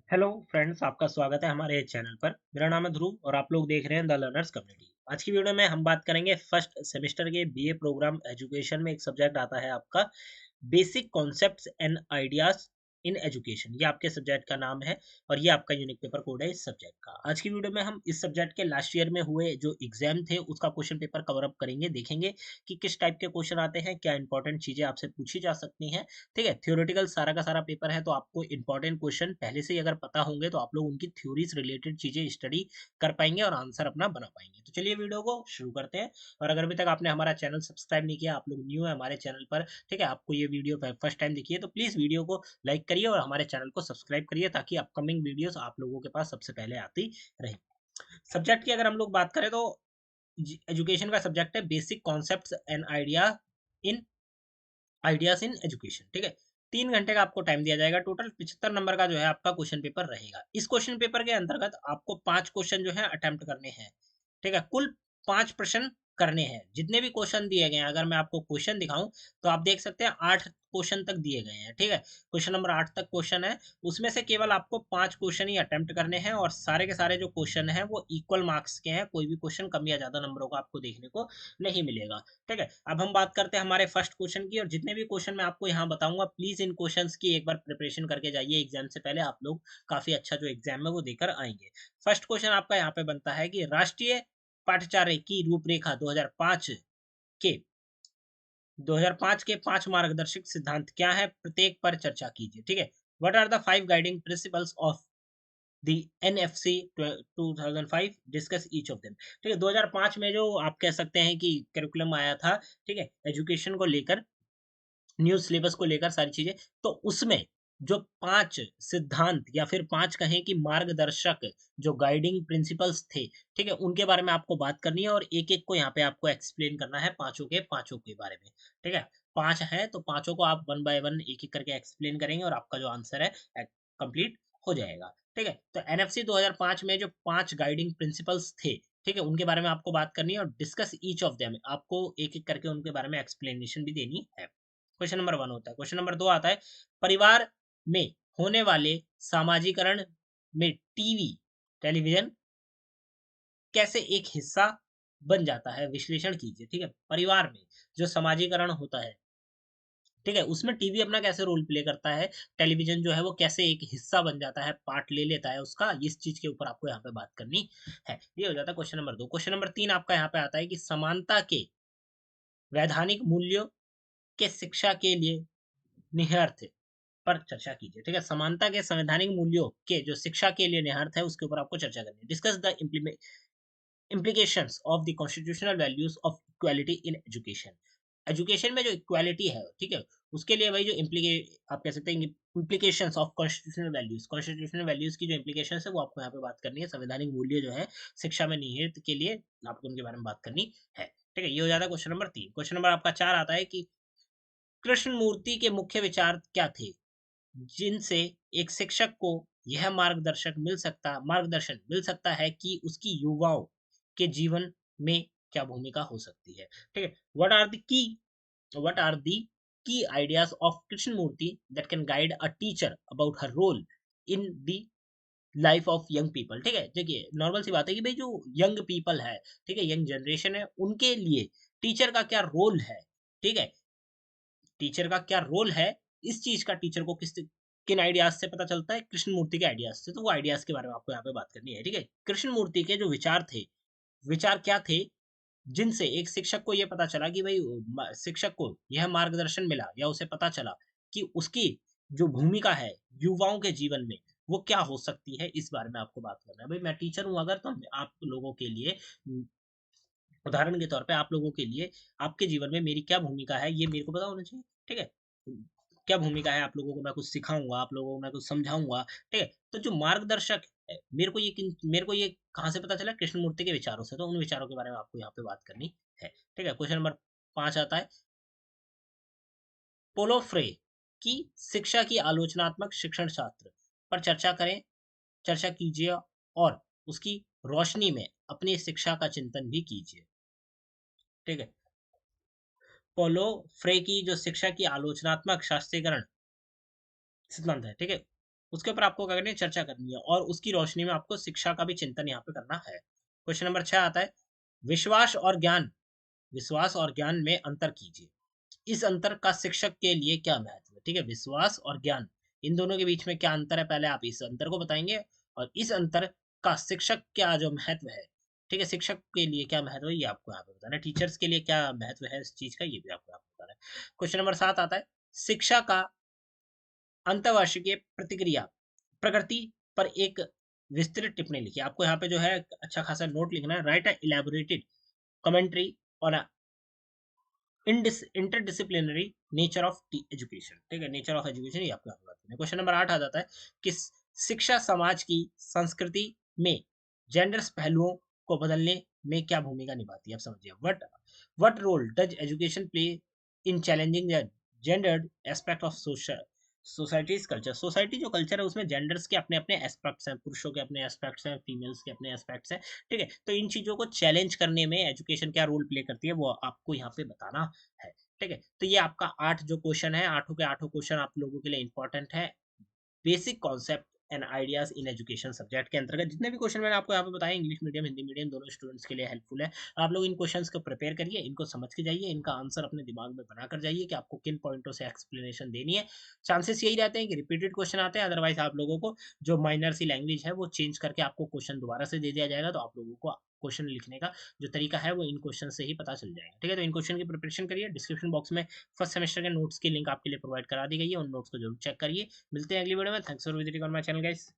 Hello friends, आपका स्वागत है हमारे चैनल पर। मेरा नाम है ध्रुव और आप लोग देख रहे हैं द लर्नर्स कम्युनिटी। आज की वीडियो में हम बात करेंगे फर्स्ट सेमेस्टर के बीए प्रोग्राम एजुकेशन में एक सब्जेक्ट आता है आपका basic concepts and ideas in education. ये आपके सब्जेक्ट का नाम है और ये आपका यूनिक पेपर कोड है इस सब्जेक्ट का। आज की वीडियो में हम इस सब्जेक्ट के लास्ट ईयर में हुए जो एग्जाम थे उसका क्वेश्चन पेपर कवर अप करेंगे, देखेंगे कि किस टाइप के क्वेश्चन आते हैं, क्या इंपॉर्टेंट चीजें आपसे पूछी जा सकती हैं। ठीक है, थ्योरेटिकल सारा का सारा पेपर है, तो आपको इंपॉर्टेंट क्वेश्चन पहले से ही अगर पता होंगे तो आप लोग उनकी थ्योरी से रिलेटेड चीजें स्टडी कर पाएंगे और आंसर अपना बना पाएंगे। तो चलिए वीडियो को शुरू करते हैं। और अगर अभी तक आपने हमारा चैनल सब्सक्राइब नहीं किया, आप लोग न्यू है हमारे चैनल पर, ठीक है, आपको ये वीडियो फर्स्ट टाइम देखिए तो प्लीज वीडियो को लाइक करिए और हमारे चैनल को सब्सक्राइब करिए ताकि अपकमिंग वीडियोस आप लोगों के पास सबसे पहले आती रहे। सब्जेक्ट की अगर हम लोग बात करें तो एजुकेशन का सब्जेक्ट है basic concepts and ideas in education. ठीक है, 3 घंटे का आपको टाइम दिया जाएगा। टोटल 75 नंबर का जो है आपका क्वेश्चन पेपर रहेगा। इस क्वेश्चन पेपर के अंतर्गत आपको 5 क्वेश्चन जो है अटेम्प्ट करने हैं। ठीक है, कुल 5 प्रश्न करने हैं। जितने भी क्वेश्चन दिए गए हैं, अगर मैं आपको क्वेश्चन दिखाऊं तो आप देख सकते हैं 8 क्वेश्चन तक दिए गए हैं। ठीक है, क्वेश्चन नंबर 8 तक क्वेश्चन है, उसमें से केवल आपको 5 क्वेश्चन ही अटेम्प्ट करने हैं और सारे के सारे जो क्वेश्चन हैं वो इक्वल मार्क्स के हैं। कोई भी क्वेश्चन कम या ज्यादा नंबरों का आपको देखने को नहीं मिलेगा। ठीक है, अब हम बात करते हैं हमारे फर्स्ट क्वेश्चन की। और जितने भी क्वेश्चन मैं आपको यहाँ बताऊंगा, प्लीज इन क्वेश्चंस की एक बार प्रिपरेशन करके जाइए। एग्जाम से पहले आप लोग काफी अच्छा जो एग्जाम है वो देकर आएंगे। फर्स्ट क्वेश्चन आपका यहाँ पे बनता है कि राष्ट्रीय पाठ्यचर्या की रूपरेखा 2005 के 5 मार्गदर्शक सिद्धांत क्या है, प्रत्येक पर चर्चा कीजिए। ठीक है, what are the 5 guiding principles of the NFC 2005, discuss each of them. ठीक है, 2005 में जो आप कह सकते हैं कि करिकुलम आया था, ठीक है, एजुकेशन को लेकर, न्यू सिलेबस को लेकर सारी चीजें, तो उसमें जो 5 सिद्धांत या फिर 5 कहें कि मार्गदर्शक जो गाइडिंग प्रिंसिपल्स थे, ठीक है, उनके बारे में आपको बात करनी है और एक एक को यहाँ पे आपको एक्सप्लेन करना है, पांचों के बारे में। ठीक है, 5 है तो पांचों को आप वन बाय वन एक एक करके एक्सप्लेन करेंगे और आपका जो आंसर है कंप्लीट हो जाएगा। ठीक है, तो एनएफसी 2005 में जो 5 गाइडिंग प्रिंसिपल्स थे, ठीक है, उनके बारे में आपको बात करनी है और डिस्कस ईच ऑफ देम, आपको एक एक करके उनके बारे में एक्सप्लेनेशन भी देनी है। क्वेश्चन नंबर 1 होता है। क्वेश्चन नंबर 2 आता है, परिवार में होने वाले सामाजिकरण में टेलीविजन कैसे एक हिस्सा बन जाता है, विश्लेषण कीजिए। ठीक है, परिवार में जो सामाजिकरण होता है, ठीक है, उसमें टीवी अपना कैसे रोल प्ले करता है, टेलीविजन जो है वो कैसे एक हिस्सा बन जाता है, पार्ट ले लेता है उसका, इस चीज के ऊपर आपको यहाँ पे बात करनी है। ये हो जाता है क्वेश्चन नंबर 2। क्वेश्चन नंबर 3 आपका यहाँ पे आता है कि समानता के वैधानिक मूल्यों के शिक्षा के लिए निहितार्थ पर चर्चा कीजिए। ठीक है, समानता के संवैधानिक मूल्यों के जो शिक्षा के लिए निहितार्थ है उसके ऊपर आपको चर्चा करनी है। Discuss the implications of the constitutional values of equality in education। Education में जो इक्वालिटी है, ठीक है, उसके लिए वही जो आप कह सकते हैं इम्प्लीकेशंस ऑफ कॉन्स्टिट्यूशनल वैल्यूज की जो इम्प्लीकेशंस है वो आपको यहाँ पे बात करनी है। संवैधानिक मूल्य जो है शिक्षा में निहित के लिए आपको उनके बारे में बात करनी है। ठीक है, ये हो जाता है क्वेश्चन नंबर 3। क्वेश्चन नंबर आपका 4 आता है कि कृष्ण मूर्ति के मुख्य विचार क्या थे, जिनसे एक शिक्षक को यह मार्गदर्शन मिल सकता है कि उसकी युवाओं के जीवन में क्या भूमिका हो सकती है। ठीक है, what are the key ideas of Krishnamurti that can guide a teacher about her role in the life of young people. ठीक है, देखिए नॉर्मल सी बात है कि भाई जो यंग पीपल है, ठीक है, यंग जनरेशन है, उनके लिए टीचर का क्या रोल है। ठीक है, टीचर का क्या रोल है, इस चीज का टीचर को किन आइडियाज से पता चलता है, कृष्ण मूर्ति के आइडियाज से। तो वो आइडियाज के बारे में आपको यहाँ पे बात करनी है। ठीक है, कृष्ण मूर्ति के जो विचार थे, विचार क्या थे जिनसे एक शिक्षक को यह पता चला कि भाई शिक्षक को यह मार्गदर्शन मिला या उसे पता चला कि उसकी जो भूमिका है युवाओं के जीवन में वो क्या हो सकती है, इस बारे में आपको बात करना है। भाई मैं टीचर हूं अगर, तो आप लोगों के लिए, उदाहरण के तौर पे आप लोगों के लिए, आपके जीवन में मेरी क्या भूमिका है ये मेरे को पता होना चाहिए। ठीक है, क्या भूमिका है, आप लोगों को मैं कुछ सिखाऊंगा, आप लोगों को मैं कुछ समझाऊंगा। ठीक है, तो जो मार्गदर्शक है, मेरे को ये कहाँ से पता चला, कृष्णमूर्ति के विचारों से, तो उन विचारों के बारे में आपको यहाँ पे बात करनी है। ठीक है, क्वेश्चन नंबर 5 आता है, पोलो फ्रे की शिक्षा की आलोचनात्मक शिक्षण शास्त्र पर चर्चा कीजिए और उसकी रोशनी में अपनी शिक्षा का चिंतन भी कीजिए। ठीक है, पोलो फ्रे की जो शिक्षा की आलोचनात्मक शास्त्रीकरण सिद्धांत है, ठीक है, उसके ऊपर आपको क्या करनी है, चर्चा करनी है, और उसकी रोशनी में आपको शिक्षा का भी चिंतन यहाँ पे करना है। क्वेश्चन नंबर 6 आता है, विश्वास और ज्ञान, विश्वास और ज्ञान में अंतर कीजिए। इस अंतर का शिक्षक के लिए क्या महत्व है? ठीक है, विश्वास और ज्ञान, इन दोनों के बीच में क्या अंतर है, पहले आप इस अंतर को बताएंगे, और इस अंतर का शिक्षक क्या जो महत्व है, ठीक है, शिक्षक के लिए क्या महत्व है, ये आपको यहाँ पे बताना है। टीचर्स के लिए क्या महत्व है इस चीज का, ये भी आपको यहाँ पे बताना है। क्वेश्चन नंबर 7 आता है, शिक्षा का अंतःवार्षिकीय प्रतिक्रिया प्रकृति पर एक विस्तृत टिप्पणी लिखिए। आपको यहाँ पे जो है अच्छा खासा नोट लिखना है। राइट अ इलैबोरेटेड कमेंट्री और इंटरडिसिप्लिनरी नेचर ऑफ एजुकेशन। ठीक है, नेचर ऑफ एजुकेशन ये आपको बात करनी है। क्वेश्चन नंबर 8 आ जाता है कि शिक्षा समाज की संस्कृति में जेंडर्स पहलुओं को बदलने में क्या भूमिका निभाती है। आप समझिए, what role does education play in challenging the gendered aspect of social societies culture. Society जो कल्चर है उसमें जेंडर्स के अपने अपने एस्पेक्ट्स हैं, पुरुषों के अपने एस्पेक्ट्स हैं, फीमेल्स के अपने एस्पेक्ट्स हैं। ठीक है, तो इन चीजों को चैलेंज करने में एजुकेशन क्या रोल प्ले करती है वो आपको यहाँ पे बताना है। ठीक है, तो ये आपका 8 जो क्वेश्चन है, आठों के आठों क्वेश्चन आप लोगों के लिए इंपॉर्टेंट है। Basic concept and ideas in education subject के अंतर्गत जितने भी क्वेश्चन मैंने आपको यहाँ पे बताया, इंग्लिश मीडियम हिंदी मीडियम दोनों स्टूडेंट्स के लिए हेल्पफुल है। आप लोग इन क्वेश्चंस को प्रिपेयर करिए, इनको समझ के जाइए, इनका आंसर अपने दिमाग में बनाकर जाइए कि आपको किन पॉइंटों से एक्सप्लेनेशन देनी है। चांसेस यही रहते हैं कि रिपीटेड क्वेश्चन आते हैं, अदरवाइज आप लोगों को जो माइनर सी लैंग्वेज है वो चेंज करके आपको क्वेश्चन दोबारा से दे दिया जाएगा, तो आप लोगों को क्वेश्चन लिखने का जो तरीका है वो इन क्वेश्चन से ही पता चल जाएगा। ठीक है, तो इन क्वेश्चन की प्रिपरेशन करिए। डिस्क्रिप्शन बॉक्स में फर्स्ट सेमेस्टर के नोट्स की लिंक आपके लिए प्रोवाइड करा दी गई है, उन नोट्स को जरूर चेक करिए। मिलते हैं अगली वीडियो में। Thanks for visiting on my channel guys.